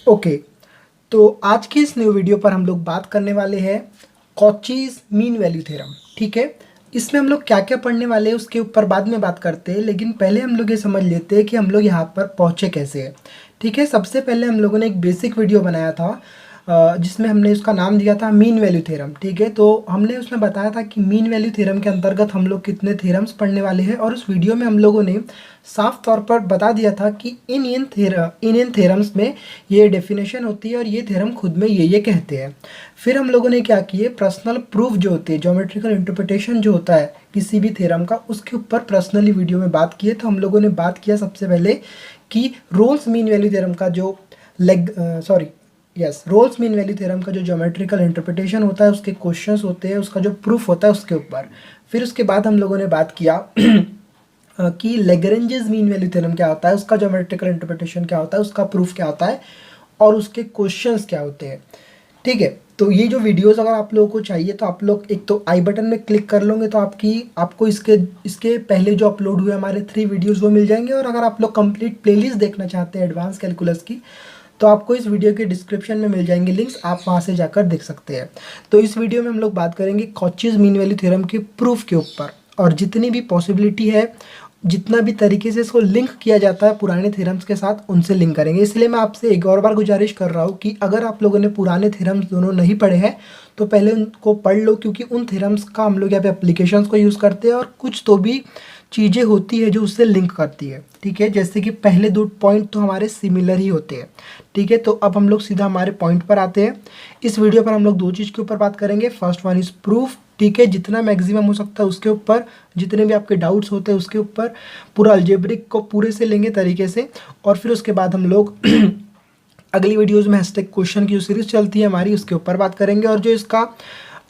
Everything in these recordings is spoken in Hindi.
ओके, तो आज की इस न्यू वीडियो पर हम लोग बात करने वाले हैं कॉचीज मीन वैल्यू थ्योरम। ठीक है, इसमें हम लोग क्या क्या पढ़ने वाले हैं उसके ऊपर बाद में बात करते हैं, लेकिन पहले हम लोग ये समझ लेते हैं कि हम लोग यहाँ पर पहुँचे कैसे हैं। ठीक है, सबसे पहले हम लोगों ने एक बेसिक वीडियो बनाया था जिसमें हमने उसका नाम दिया था मीन वैल्यू थ्योरम। ठीक है, तो हमने उसमें बताया था कि मीन वैल्यू थ्योरम के अंतर्गत हम लोग कितने थ्योरम्स पढ़ने वाले हैं, और उस वीडियो में हम लोगों ने साफ तौर पर बता दिया था कि इन थ्योरम्स में ये डेफिनेशन होती है और ये थ्योरम खुद में ये कहते हैं। फिर हम लोगों ने क्या किए, पर्सनल प्रूफ जो होती है, ज्योमेट्रिकल इंटरप्रिटेशन जो होता है किसी भी थ्योरम का, उसके ऊपर पर्सनली वीडियो में बात किए। तो हम लोगों ने बात किया सबसे पहले कि रोल्स मीन वैल्यू थ्योरम का जो रोल्स मीन वैल्यू थ्योरम का जो ज्योमेट्रिकल इंटरप्रिटेशन होता है, उसके क्वेश्चंस होते हैं, उसका जो प्रूफ होता है उसके ऊपर। फिर उसके बाद हम लोगों ने बात किया कि लैग्रेंजेस मीन वैल्यू थ्योरम क्या होता है, उसका ज्योमेट्रिकल इंटरप्रिटेशन क्या होता है, उसका प्रूफ क्या होता है और उसके क्वेश्चंस क्या होते हैं। ठीक है, तो ये जो वीडियोस अगर आप लोगों को चाहिए तो आप लोग एक तो आई बटन में क्लिक कर लोगे तो आपको इसके पहले जो अपलोड हुए हमारे 3 वीडियोस वो मिल जाएंगे। और अगर आप लोग कंप्लीट प्लेलिस्ट देखना चाहते हैं एडवांस कैलकुलस की, तो आपको इस वीडियो के डिस्क्रिप्शन में मिल जाएंगे लिंक्स, आप वहाँ से जाकर देख सकते हैं। तो इस वीडियो में हम लोग बात करेंगे कॉचीज मीन वैल्यू थ्योरम के प्रूफ के ऊपर, और जितनी भी पॉसिबिलिटी है, जितना भी तरीके से इसको लिंक किया जाता है पुराने थ्योरम्स के साथ, उनसे लिंक करेंगे। इसलिए मैं आपसे एक और बार गुजारिश कर रहा हूँ कि अगर आप लोगों ने पुराने थ्योरम्स दोनों नहीं पढ़े हैं तो पहले उनको पढ़ लो, क्योंकि उन थ्योरम्स का हम लोग यहाँ पे एप्लीकेशंस को यूज़ करते हैं और कुछ तो भी चीज़ें होती है जो उससे लिंक करती है। ठीक है, जैसे कि पहले 2 पॉइंट तो हमारे सिमिलर ही होते हैं। ठीक है, तो अब हम लोग सीधा हमारे पॉइंट पर आते हैं। इस वीडियो पर हम लोग 2 चीज़ के ऊपर बात करेंगे। First one is proof. ठीक है, जितना मैक्सिमम हो सकता है उसके ऊपर, जितने भी आपके डाउट्स होते हैं उसके ऊपर पूरा अलजेब्रिक को पूरे से लेंगे तरीके से। और फिर उसके बाद हम लोग अगली वीडियोज़ में हैशटैग क्वेश्चन की जो सीरीज चलती है हमारी, उसके ऊपर बात करेंगे। और जो इसका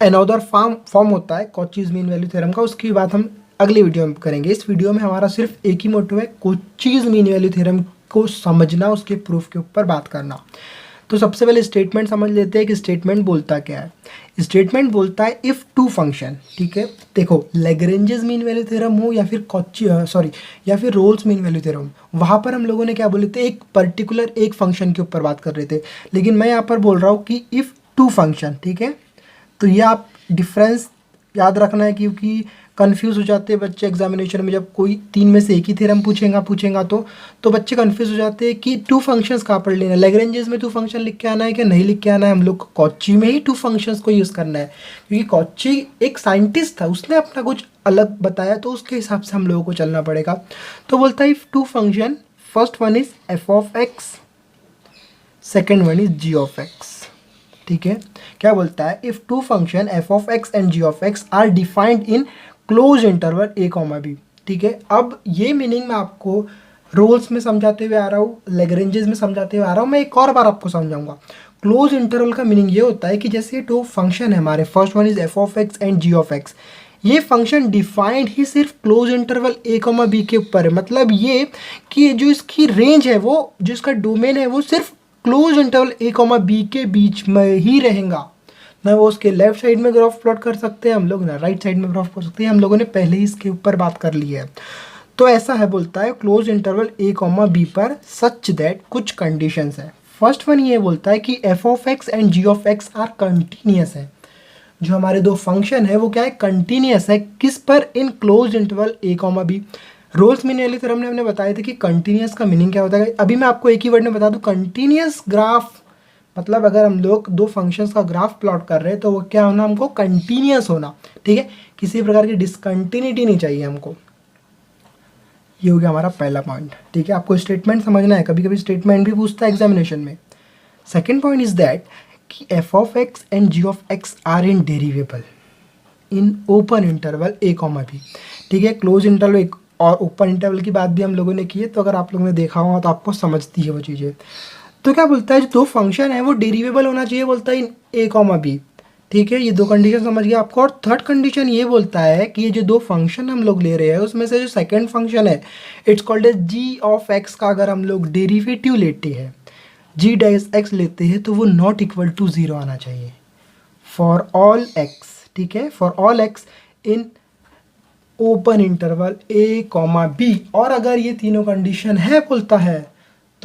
अनदर फॉर्म होता है कॉचीज मीन वैल्यू थ्योरम का, उसकी बात हम अगली वीडियो में करेंगे। इस वीडियो में हमारा सिर्फ एक ही मोटिव है, कॉचीज मीन वैल्यू थ्योरम को समझना, उसके प्रूफ के ऊपर बात करना। तो सबसे पहले स्टेटमेंट समझ लेते हैं कि स्टेटमेंट बोलता क्या है। स्टेटमेंट बोलता है इफ़ टू फंक्शन। ठीक है, देखो लैग्रेंजेस मीन वैल्यू थ्योरम हो या फिर रोल्स मीन वैल्यू थ्योरम, वहाँ पर हम लोगों ने क्या बोले थे, एक पर्टिकुलर एक फंक्शन के ऊपर बात कर रहे थे। लेकिन मैं यहाँ पर बोल रहा हूँ कि इफ़ टू फंक्शन। ठीक है, तो ये आप डिफरेंस याद रखना है, क्योंकि कंफ्यूज हो जाते हैं बच्चे एग्जामिनेशन में। जब कोई 3 में से एक ही थ्योरम पूछेगा तो बच्चे कंफ्यूज हो जाते हैं कि 2 फंक्शंस कहाँ पर लेना है, लैग्रेंजेस में 2 फंक्शन लिख के आना है कि नहीं लिख के आना है। हम लोग को कॉची में ही 2 फंक्शंस को यूज़ करना है, क्योंकि कॉची एक साइंटिस्ट था, उसने अपना कुछ अलग बताया, तो उसके हिसाब से हम लोगों को चलना पड़ेगा। तो बोलता है if 2 function, first one is F of X, second one is ji of x. ठीक है, क्या बोलता है, if 2 function F of x and ji of x are defined in close interval A comma B. ठीक है, अब ये मीनिंग मैं आपको रोल्स में समझाते हुए आ रहा हूँ, लैग्रेंजेस में समझाते हुए आ रहा हूँ, मैं एक और बार आपको समझाऊंगा। क्लोज इंटरवल का मीनिंग ये होता है कि जैसे 2 फंक्शन है हमारे, first one is F of x and ji of x, ये फंक्शन डिफाइंड ही सिर्फ क्लोज इंटरवल ए कॉमा बी के ऊपर है। मतलब ये कि जो इसकी रेंज है, वो जो इसका डोमेन है, वो सिर्फ क्लोज इंटरवल ए कॉमा बी के बीच में ही रहेगा। ना वो उसके लेफ्ट साइड में ग्राफ प्लॉट कर सकते हैं हम लोग, ना राइट साइड में ग्राफ कर सकते हैं। हम लोगों ने पहले ही इसके ऊपर बात कर ली है। तो ऐसा है, बोलता है क्लोज इंटरवल ए कॉमा बी पर सच दैट कुछ कंडीशंस है। फर्स्ट वन ये बोलता है कि F of x and ji of x are continuous है। जो हमारे 2 फंक्शन है वो क्या है, कंटिन्यूस है। किस पर, in close interval A comma b. Rolle's mean value theorem ने हमने बताया था कि कंटिन्यूस का मीनिंग क्या होता है। अभी मैं आपको एक ही वर्ड में बता दूं, कंटिन्यूस ग्राफ मतलब अगर हम लोग 2 फंक्शंस का ग्राफ प्लॉट कर रहे हैं तो वो क्या होना, हमको कंटिन्यूस होना। ठीक है, किसी प्रकार की डिसकंटिन्यूटी नहीं चाहिए हमको। ये हो गया हमारा पहला पॉइंट। ठीक है, आपको स्टेटमेंट समझना है, कभी कभी स्टेटमेंट भी पूछता है एग्जामिनेशन में। सेकेंड पॉइंट इज दैट कि F of x and ji of x are in derivable in open interval A comma B. ठीक है, क्लोज इंटरवल और ओपन इंटरवल की बात भी हम लोगों ने की है, तो अगर आप लोगों ने देखा होगा तो आपको समझती है वो चीज़ें। तो क्या बोलता है, जो 2 फंक्शन है वो डेरिवेबल होना चाहिए, बोलता है इन ए कॉमा बी। ठीक है, ये 2 कंडीशन समझ गया आपको। और थर्ड कंडीशन ये बोलता है कि ये जो 2 फंक्शन हम लोग ले रहे हैं उसमें से जो सेकंड फंक्शन है, it's called as G of x का अगर हम लोग डेरिवेटिव लेते हैं, जी डैश एक्स लेते हैं, तो वो नॉट इक्वल टू 0 आना चाहिए फॉर ऑल एक्स। ठीक है, for all x in open interval A comma B. और अगर ये तीनों कंडीशन है बोलता है,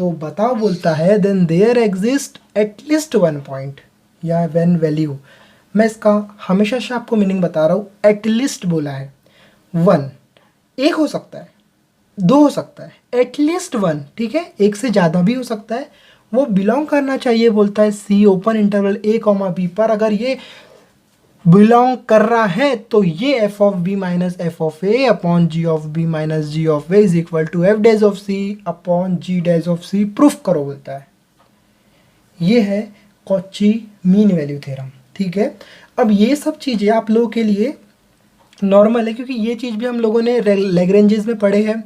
तो बताओ बोलता है then there exist at least one point या वन वैल्यू। मैं इसका हमेशा से आपको मीनिंग बता रहा हूँ, एटलीस्ट बोला है। वन, एक हो सकता है, दो हो सकता है, एटलीस्ट वन, ठीक है, एक से ज़्यादा भी हो सकता है, वो बिलोंग करना चाहिए बोलता है सी ओपन इंटरवल ए कॉमा बी पर। अगर ये बिलोंग कर रहा है तो ये F of B minus F of A upon ji of B minus ji of A is equal to F dash of C upon G dash of C proof करो बोलता है। ये है कॉची मीन वैल्यू थ्योरम, ठीक है। अब ये सब चीज़ें आप लोगों के लिए नॉर्मल है, क्योंकि ये चीज़ भी हम लोगों ने लैग्रेंजेस में पढ़े हैं।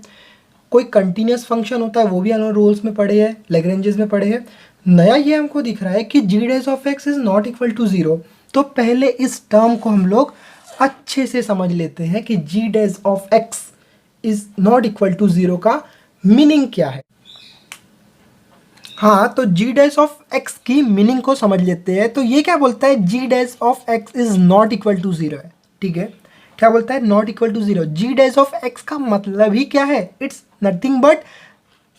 कोई कंटिन्यूस फंक्शन होता है वो भी हम रूल्स में पढ़े हैं, लैग्रेंजेस में पढ़े हैं। नया ये हमको दिख रहा है कि g dash of x is not equal to zero. तो पहले इस टर्म को हम लोग अच्छे से समझ लेते हैं कि g dash of x is not equal to zero का मीनिंग क्या है। हाँ, तो जी डैश ऑफ एक्स की मीनिंग को समझ लेते हैं। तो ये क्या बोलता है, g dash of x is not equal to zero है, ठीक है। क्या बोलता है, not equal to zero. G dash of x का मतलब ही क्या है, it's nothing but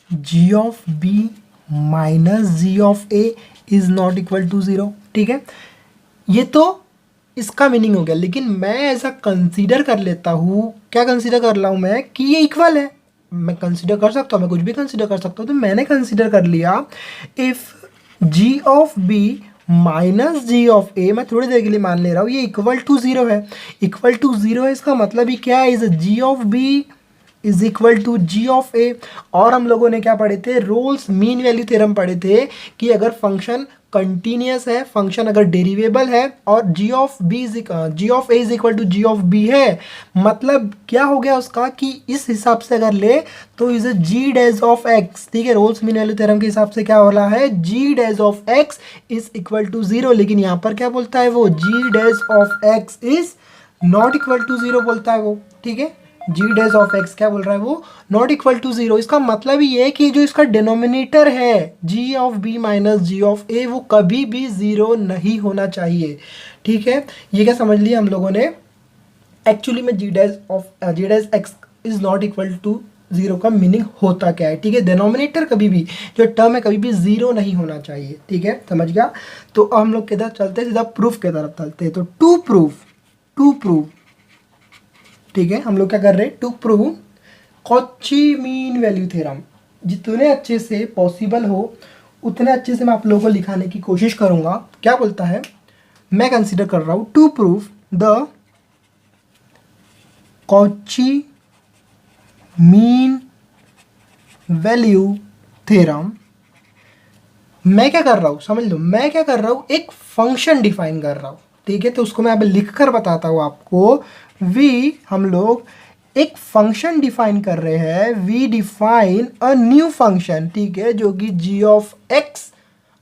g of B minus ji of A is not equal to zero, ठीक है। ये तो इसका मीनिंग हो गया, लेकिन मैं ऐसा कंसीडर कर लेता हूँ, क्या कंसीडर कर रहा हूँ मैं, कि ये इक्वल है। मैं कंसीडर कर सकता हूँ, मैं कुछ भी कंसीडर कर सकता हूँ। तो मैंने कंसीडर कर लिया if g of B minus ji of a, मैं थोड़ी देर के लिए मान ले रहा हूँ, ये इक्वल टू ज़ीरो है। इक्वल टू ज़ीरो है, इसका मतलब ही क्या है, is ji of b is equal to g of a. और हम लोगों ने क्या पढ़े थे, रोल्स मीन वैल्यू थ्योरम पढ़े थे कि अगर फंक्शन कंटिन्यूस है, फंक्शन अगर डेरिवेबल है और g of A is equal to g of b है, मतलब क्या हो गया उसका कि इस हिसाब से अगर ले तो is G dash of x, ठीक है। रोल्स मीन वैल्यू थ्योरम के हिसाब से क्या हो रहा है, g dash of x is equal to zero. लेकिन यहाँ पर क्या बोलता है वो, g dash of x is not equal to zero बोलता है वो, ठीक है। जी डैश ऑफ एक्स क्या बोल रहा है वो, नॉट इक्वल टू ज़ीरो। इसका मतलब ये है कि जो इसका डिनोमिनेटर है g of B minus ji of a, वो कभी भी ज़ीरो नहीं होना चाहिए, ठीक है। ये क्या समझ लिया हम लोगों ने, एक्चुअली में g dash x is not equal to zero का मीनिंग होता क्या है, ठीक है। डिनोमिनेटर कभी भी, जो टर्म है, कभी भी ज़ीरो नहीं होना चाहिए, ठीक है, समझ गया। तो अब हम लोग किधर चलते हैं, सीधा प्रूफ की तरफ चलते हैं। तो टू प्रूफ, ठीक है, हम लोग क्या कर रहे हैं, to prove Cauchy mean value theorem. जितने अच्छे से पॉसिबल हो उतने अच्छे से मैं आप लोगों को लिखाने की कोशिश करूंगा। क्या बोलता है, मैं कंसीडर कर रहा हूं to prove the Cauchy mean value theorem. मैं क्या कर रहा हूं, समझ लो, मैं क्या कर रहा हूं, एक फंक्शन डिफाइन कर रहा हूं, ठीक है। तो उसको मैं अब लिख कर बताता हूं आपको। हम लोग एक फंक्शन डिफाइन कर रहे हैं, we define a new function, ठीक है, जो कि जी ऑफ एक्स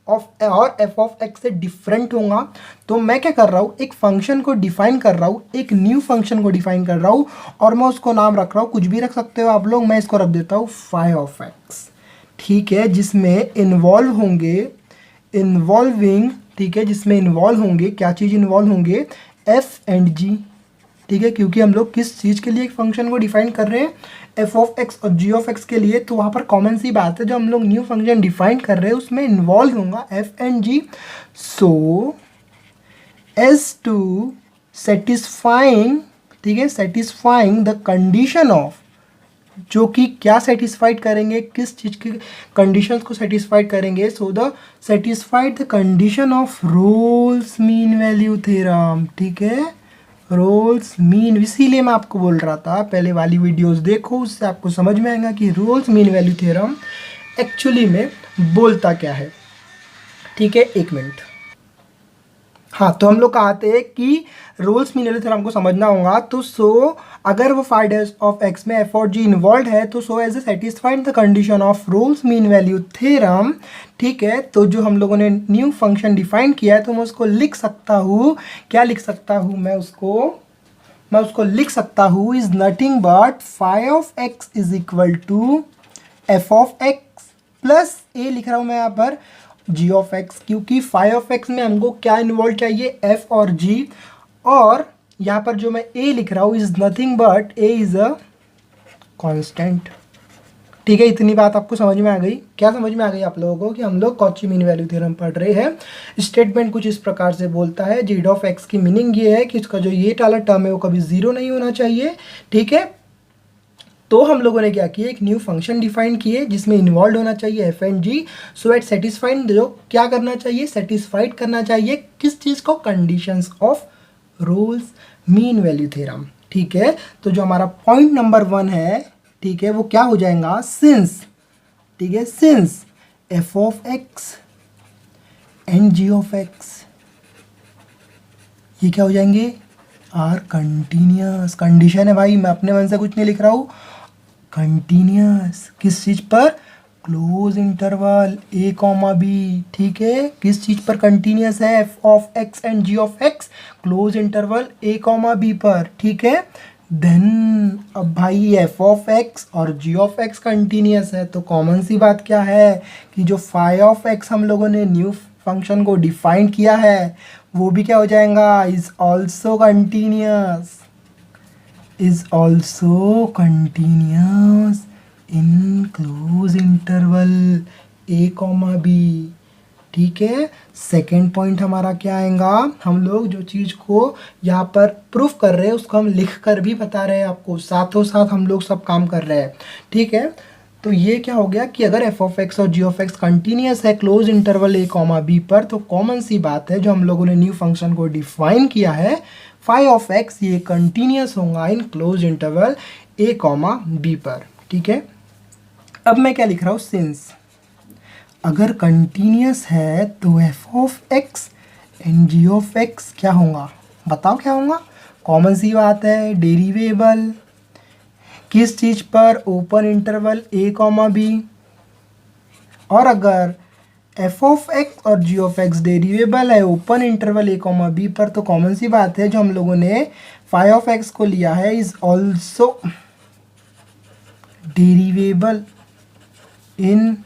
और एफ ऑफ एक्स से डिफरेंट होगा। तो मैं क्या कर रहा हूँ, एक फंक्शन को डिफाइन कर रहा हूँ, एक न्यू फंक्शन को डिफाइन कर रहा हूँ, और मैं उसको नाम रख रहा हूँ, कुछ भी रख सकते हो आप लोग, मैं इसको रख देता हूँ फाई ऑफ एक्स, ठीक है, जिसमें इन्वॉल्विंग, ठीक है, जिसमें इन्वॉल्व होंगे, क्या चीज़ इन्वॉल्व होंगे, एफ एंड जी, ठीक है। क्योंकि हम लोग किस चीज़ के लिए एक फंक्शन को डिफाइन कर रहे हैं, एफ ऑफ एक्स और जी ऑफ एक्स के लिए। तो वहाँ पर कॉमन सी बात है, जो हम लोग न्यू फंक्शन डिफाइन कर रहे हैं उसमें इन्वॉल्व होगा F and G. So as to satisfying, ठीक है, सेटिस्फाइंग द कंडीशन ऑफ, जो कि क्या सेटिस्फाइड करेंगे, किस चीज़ की कंडीशंस को सेटिस्फाइड करेंगे। So the satisfied the condition of Rolle's mean value theorem, ठीक है, रोल्स मीन। इसीलिए मैं आपको बोल रहा था पहले वाली वीडियोस देखो, उससे आपको समझ में आएगा कि Rolle's mean value theorem actually में बोलता क्या है, ठीक है। एक मिनट, हाँ, तो हम लोग कहते हैं कि रोल्स मीन वैल्यू थ्योरम को समझना होगा। तो सो अगर वो फाई डैश ऑफ एक्स में एफ और जी इन्वॉल्व है, तो so as a satisfied the condition of Rolle's mean value theorem, ठीक है। तो जो हम लोगों ने न्यू फंक्शन डिफाइन किया है, तो मैं उसको लिख सकता हूँ, क्या लिख सकता हूँ मैं उसको लिख सकता हूँ, is nothing but phi of x is equal to f of x plus a लिख रहा हूँ मैं यहाँ पर जी ऑफ एक्स, क्योंकि फाई ऑफ एक्स में हमको क्या इन्वॉल्व चाहिए, एफ और जी। और यहाँ पर जो मैं ए लिख रहा हूँ, is nothing but A is a constant, ठीक है, इतनी बात आपको समझ में आ गई? क्या समझ में आ गई आप लोगों को कि हम लोग कॉची मीन वैल्यू थ्योरम पढ़ रहे हैं। स्टेटमेंट कुछ इस प्रकार से बोलता है, जेड ऑफ एक्स की मीनिंग ये है कि इसका जो ये वाला टर्म है वो कभी जीरो नहीं होना चाहिए। ठीक है, तो हम लोगों ने क्या किया, एक न्यू फंक्शन डिफाइन किए जिसमें इन्वॉल्व होना चाहिए F and G, so at satisfied, जो क्या करना चाहिए, सेटिस्फाइड करना चाहिए किस चीज़ को, conditions of Rolle's mean value theorem. ठीक है, तो जो हमारा पॉइंट नंबर 1 है, ठीक है, वो क्या हो जाएगा, सिंस, ठीक है, since f of x and ji of x ये क्या हो जाएंगे, आर कंटिन्यूस। कंडीशन है भाई, मैं अपने मन से कुछ नहीं लिख रहा हूँ, कंटिन्यूस किस चीज पर, क्लोज इंटरवल ए कॉमा बी। ठीक है, किस चीज पर कंटिन्यूस है, f of x and ji of x, close interval A comma B पर। ठीक है, देन अब भाई एफ ऑफ एक्स और जी ऑफ एक्स कंटिन्यूस है, तो कॉमन सी बात क्या है कि जो फाई ऑफ एक्स हम लोगों ने न्यू फंक्शन को डिफाइन किया है वो भी क्या हो जाएगा, is also continuous, is also continuous in close interval a comma b। ठीक है, सेकेंड पॉइंट हमारा क्या आएगा, हम लोग जो चीज़ को यहाँ पर प्रूफ कर रहे हैं उसको हम लिख कर भी बता रहे हैं आपको, साथों साथ हम लोग सब काम कर रहे हैं। ठीक है, तो ये क्या हो गया कि अगर एफ ऑफ एक्स और जी ऑफ एक्स कंटिन्यूस है क्लोज इंटरवल ए कॉमा बी पर, तो कॉमन सी बात है जो हम लोगों ने न्यू फंक्शन को डिफाइन किया है फाई ऑफ एक्स, ये कंटिन्यूस होगा in close interval A comma B पर। ठीक है, अब मैं क्या लिख रहा हूँ, सिंस अगर कंटिन्यूस है तो f of x and ji of x क्या होगा, बताओ क्या होगा, कॉमन सी बात है, डेरिवेबल किस चीज पर, ओपन इंटरवल ए कॉमा बी। और अगर एफ ऑफ एक्स और जी ऑफ एक्स डेरिवेबल है ओपन इंटरवल ए कॉमा बी पर, तो कॉमन सी बात है जो हम लोगों ने फाई ऑफ एक्स को लिया है is also derivable in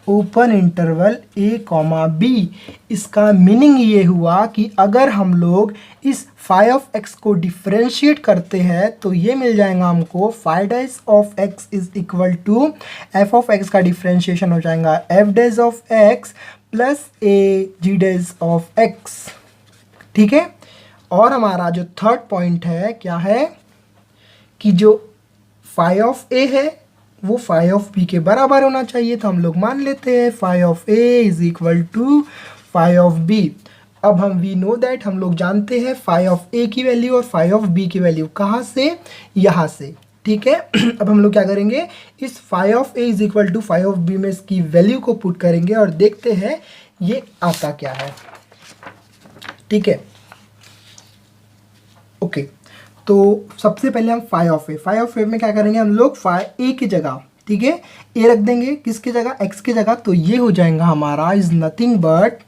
open interval A comma b. इसका मीनिंग ये हुआ कि अगर हम लोग इस फाई ऑफ एक्स को डिफ्रेंशिएट करते हैं तो ये मिल जाएगा हमको, phi dash of x is equal to f of x का डिफ्रेंशिएशन हो जाएगा f dash of x plus a g dash of x. ठीक है, और हमारा जो थर्ड पॉइंट है क्या है कि जो फाई ऑफ ए है वो फाई ऑफ बी के बराबर होना चाहिए, तो हम लोग मान लेते हैं phi of A is equal to phi of b. अब हम वी नो दैट, हम लोग जानते हैं फाई ऑफ ए की वैल्यू और फाई ऑफ बी की वैल्यू, कहाँ से, यहाँ से। ठीक है, अब हम लोग क्या करेंगे, इस phi of A is equal to phi of b में इसकी वैल्यू को पुट करेंगे और देखते हैं ये आता क्या है। ठीक है, ओके, तो सबसे पहले हम फाई ऑफ ए में क्या करेंगे, हम लोग फाई ए की जगह, ठीक है, ए रख देंगे, किसकी जगह, एक्स की जगह, तो ये हो जाएगा हमारा is nothing but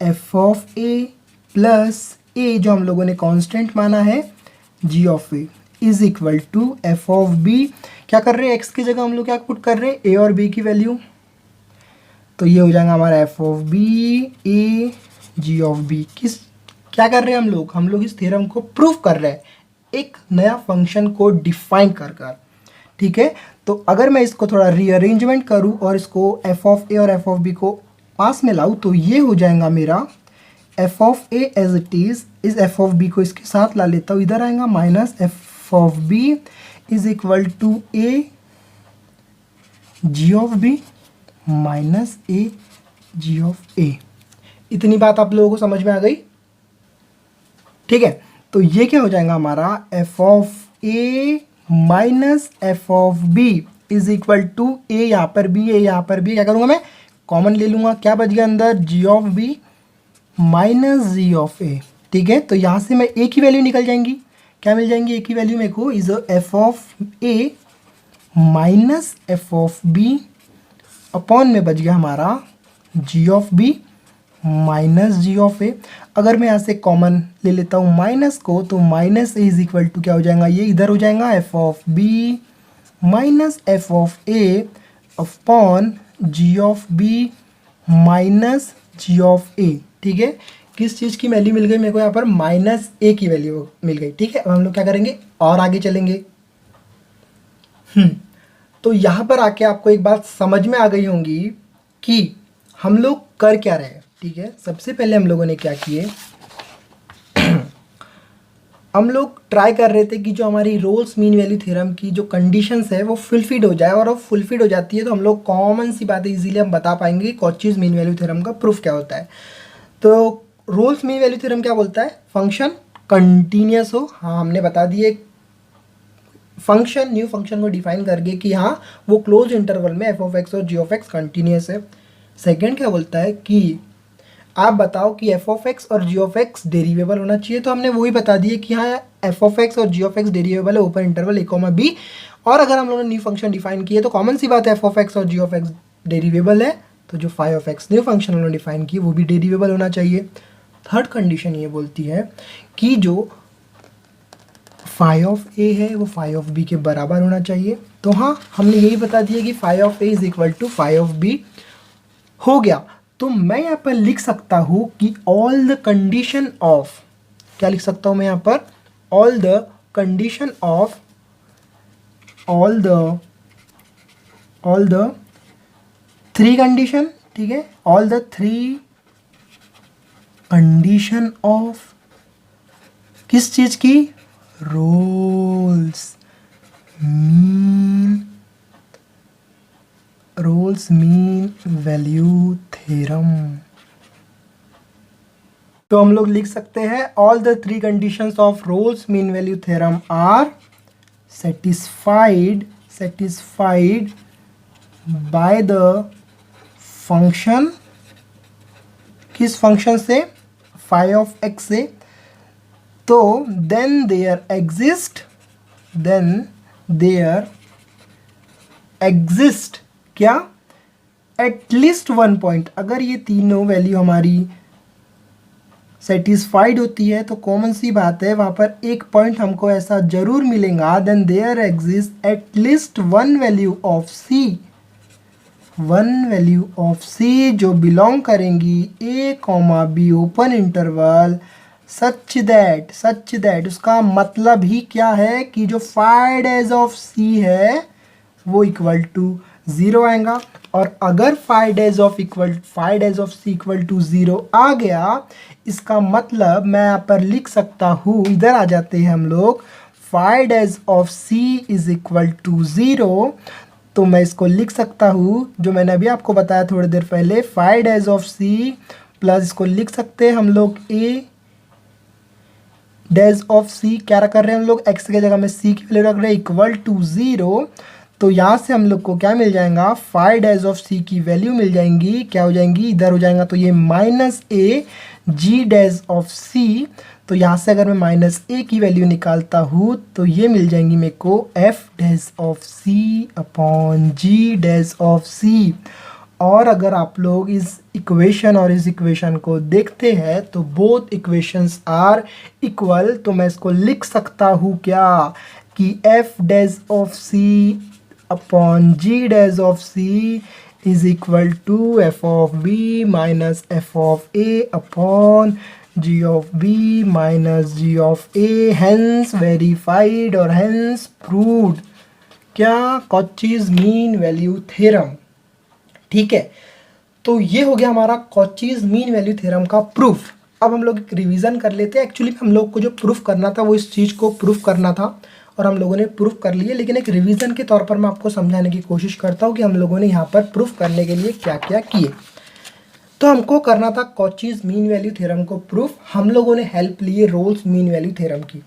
f of a plus a जो हम लोगों ने कांस्टेंट माना है g of A is equal to f of b. क्या कर रहे हैं, एक्स की जगह हम लोग क्या पुट कर रहे हैं, ए और बी की वैल्यू, तो ये हो जाएगा हमारा f of b a g of b. किस क्या कर रहे हैं हम लोग इस थ्योरम को प्रूव कर रहे हैं एक नया फंक्शन को डिफाइन कर कर। ठीक है, तो अगर मैं इसको थोड़ा रीअरेंजमेंट करूं और इसको एफ ऑफ ए और एफ ऑफ बी को पास में लाऊं तो ये हो जाएगा मेरा f of a as it is F of b को इसके साथ ला लेता हूँ, इधर आएगा minus F of b is equal to a g of B minus a g of a. इतनी बात आप लोगों को समझ में आ गई? ठीक है, तो ये क्या हो जाएगा हमारा f of a minus F of b is equal to a, यहाँ पर बी, ए यहाँ पर बी, क्या करूँगा मैं, कॉमन ले लूँगा, क्या बच गया अंदर, g of B minus ji of a. ठीक है, तो यहाँ से मैं ए की वैल्यू निकल जाएंगी, क्या मिल जाएंगी, ए की वैल्यू मेरे को is F of a minus F of b upon में बच गया हमारा g of B minus ji of a. अगर मैं यहाँ से कॉमन ले लेता हूँ माइनस को, तो minus a is equal to क्या हो जाएगा, ये इधर हो जाएगा f of B minus F of A upon ji of B minus ji of a. ठीक है, किस चीज़ की वैल्यू मिल गई मेरे को, यहाँ पर माइनस ए की वैल्यू मिल गई। ठीक है, अब हम लोग क्या करेंगे और आगे चलेंगे। तो यहाँ पर आके आपको एक बात समझ में आ गई होंगी कि हम लोग कर क्या रहे हैं। ठीक है, सबसे पहले हम लोगों ने क्या किए, हम लोग ट्राई कर रहे थे कि जो हमारी रोल्स मीन वैल्यू थ्योरम की जो कंडीशंस है वो फुलफिल हो जाए, और अब फुलफिल हो जाती है तो हम लोग कॉमन सी बात है इजीली हम बता पाएंगे कि कॉचीज मीन वैल्यू थ्योरम का प्रूफ क्या होता है। तो रोल्स मीन वैल्यू थ्योरम क्या बोलता है, फंक्शन कंटिन्यूस हो। हाँ, हमने बता दिए फंक्शन, न्यू फंक्शन को डिफाइन करके कि हाँ वो क्लोज इंटरवल में एफ ऑफ एक्स और जी ऑफ एक्स कंटिन्यूस है। सेकेंड क्या बोलता है कि आप बताओ कि एफ ऑफ एक्स और जी ऑफ एक्स डेरिवेबल होना चाहिए, तो हमने वही बता दिए कि हाँ एफ ऑफ एक्स और जी ऑफ एक्स डेरिवेबल है ओपन इंटरवल ए कॉमा बी। और अगर हम लोगों ने न्यू फंक्शन डिफाइन किए तो कॉमन सी बात है एफ ऑफ एक्स और जी ऑफ एक्स डेरिवेबल है, तो जो phi of x new function उन्होंने डिफाइन किए वो भी डेरिवेबल होना चाहिए। थर्ड कंडीशन ये बोलती है कि जो फाई ऑफ ए है वो फाई ऑफ बी के बराबर होना चाहिए। तो हाँ, हमने यही बता दिया कि phi of A is equal to phi of b हो गया। तो मैं यहाँ पर लिख सकता हूँ कि ऑल द कंडीशन ऑफ, क्या लिख सकता हूँ मैं यहाँ पर, all the condition of all the three condition. ठीक है, all the three condition of किस चीज की, रोल्स मीन वैल्यू थ्योरम। तो हम लोग लिख सकते हैं all the three conditions of Rolle's mean value theorem are satisfied by the function, किस फंक्शन से, फाई ऑफ एक्स से। तो देन देयर एग्जिस्ट क्या, एटलीस्ट वन पॉइंट। अगर ये तीनों वैल्यू हमारी सेटिस्फाइड होती है तो कॉमन सी बात है वहाँ पर एक पॉइंट हमको ऐसा जरूर मिलेगा, then there exist at least one value of c जो बिलोंग करेंगी a comma b open interval such that उसका मतलब ही क्या है कि जो फाइड एज ऑफ सी है वो इक्वल टू ज़ीरो आएगा। और अगर phi as of c equal to zero आ गया, इसका मतलब मैं यहाँ पर लिख सकता हूँ, इधर आ जाते हैं हम लोग, FIDE as of c is equal to zero. तो मैं इसको लिख सकता हूँ जो मैंने अभी आपको बताया थोड़ी देर पहले, FIDE as of c plus इसको लिख सकते हैं हम लोग ए डेज ऑफ सी, क्या कर रहे हैं हम लोग, एक्स की जगह में सी की वैल्यू रख रहे हैं, इक्वल टू ज़ीरो। तो यहाँ से हम लोग को क्या मिल जाएगा, फाइव डेज ऑफ सी की वैल्यू मिल जाएंगी, क्या हो जाएंगी, इधर हो जाएगा तो ये minus a g dash of c. तो यहाँ से अगर मैं माइनस ए की वैल्यू निकालता हूँ तो ये मिल जाएंगी मेरे को f dash of C upon g dash of c. और अगर आप लोग इस इक्वेशन और इस इक्वेशन को देखते हैं तो बोथ इक्वेशंस आर इक्वल। तो मैं इसको लिख सकता हूँ क्या कि f dash of C upon g dash of c is equal to f of B minus F of A upon ji of B minus ji of a, hence verified और हेंस प्रूव्ड। क्या, कॉचीज मीन वैल्यू थ्योरम। ठीक है, तो ये हो गया हमारा कॉचीज मीन वैल्यू थ्योरम का प्रूफ। अब हम लोग एक रिवीजन कर लेते हैं। एक्चुअली हम लोग को जो प्रूफ करना था वो इस चीज़ को प्रूफ करना था और हम लोगों ने प्रूफ कर लिए, लेकिन एक रिवीजन के तौर पर मैं आपको समझाने की कोशिश करता हूँ कि हम लोगों ने यहाँ पर प्रूफ करने के लिए क्या क्या किए। तो हमको करना था कॉचीज मीन वैल्यू थ्योरम को प्रूफ। हम लोगों ने हेल्प लिए रोल्स मीन वैल्यू थ्योरम की।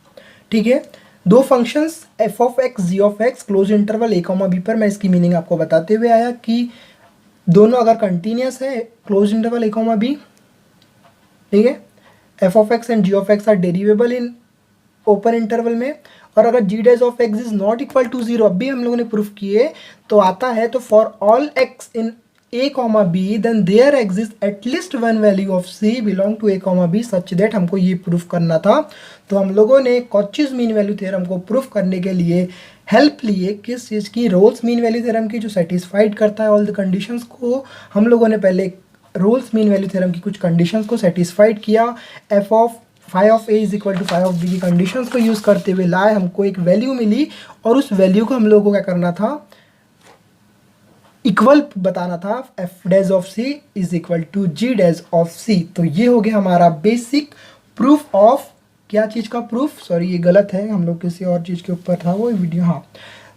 ठीक है, दो functions f of x g of x close interval A comma B पर मैं इसकी मीनिंग आपको बताते हुए आया कि दोनों अगर कंटिन्यूस है क्लोज इंटरवल ए कॉमा बी, ठीक है, f of x and ji of x are derivable in open interval में। और अगर g dash of x is not equal to zero, अब भी हम लोगों ने प्रूफ किए तो आता है, तो for all x in a comma b then there exist at least one value of c belong to a comma b such that, हमको ये प्रूफ करना था। तो हम लोगों ने कॉचीज मीन वैल्यू थ्योरम को प्रूफ करने के लिए हेल्प लिए किस चीज़ की, रोल्स मीन वैल्यू थ्योरम की, जो सेटिस्फाइड करता है ऑल द कंडीशंस को। हम लोगों ने पहले रोल्स मीन वैल्यू थ्योरम की कुछ कंडीशंस को सेटिस्फाइड किया, f of phi of A is equal to phi of b की कंडीशंस को यूज़ करते हुए लाए, हमको एक वैल्यू मिली और उस वैल्यू को हम लोगों को क्या करना था, इक्वल बताना था, f dash of c is equal to g dash of c. तो ये हो गया हमारा बेसिक प्रूफ ऑफ, क्या चीज़ का प्रूफ, सॉरी ये गलत है, हम लोग किसी और चीज़ के ऊपर था वो वीडियो, हाँ।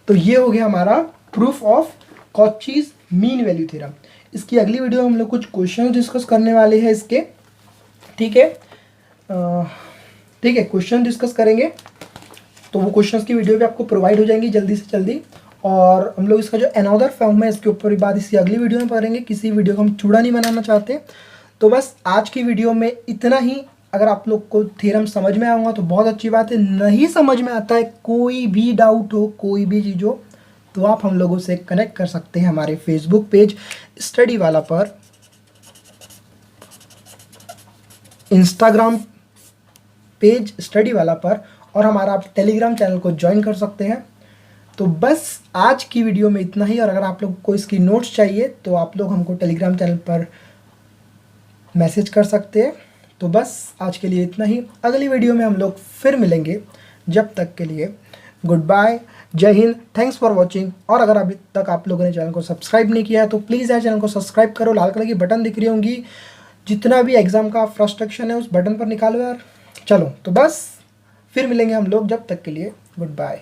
तो ये हो गया हमारा proof of Cauchy's mean value theorem. इसकी अगली वीडियो हम लोग कुछ क्वेश्चन डिस्कस करने वाले हैं इसके, ठीक है, ठीक है, क्वेश्चन डिस्कस करेंगे। तो वो क्वेश्चंस की वीडियो भी आपको प्रोवाइड हो जाएंगी जल्दी से जल्दी। और हम लोग इसका जो अनदर फॉर्म है इसके ऊपर भी बात इसी अगली वीडियो में करेंगे। किसी वीडियो को हम चूड़ा नहीं बनाना चाहते। तो बस आज की वीडियो में इतना ही। अगर आप लोग को थ्योरम समझ में आऊँगा तो बहुत अच्छी बात है, नहीं समझ में आता है, कोई भी डाउट हो, कोई भी चीज़ हो, तो आप हम लोगों से कनेक्ट कर सकते हैं हमारे फेसबुक पेज स्टडी वाला पर, इंस्टाग्राम पेज स्टडी वाला पर, और हमारा आप टेलीग्राम चैनल को ज्वाइन कर सकते हैं। तो बस आज की वीडियो में इतना ही। और अगर आप लोग को इसकी नोट्स चाहिए तो आप लोग हमको टेलीग्राम चैनल पर मैसेज कर सकते हैं। तो बस आज के लिए इतना ही। अगली वीडियो में हम लोग फिर मिलेंगे। जब तक के लिए गुड बाय, जय हिंद, थैंक्स फॉर वॉचिंग। और अगर अभी तक आप लोगों ने चैनल को सब्सक्राइब नहीं किया है तो प्लीज़ यार चैनल को सब्सक्राइब करो। लाल कलर की बटन दिख रही होंगी, जितना भी एग्ज़ाम का फ्रस्ट्रेशन है उस बटन पर निकालो यार। चलो तो बस फिर मिलेंगे हम लोग। जब तक के लिए गुड बाय।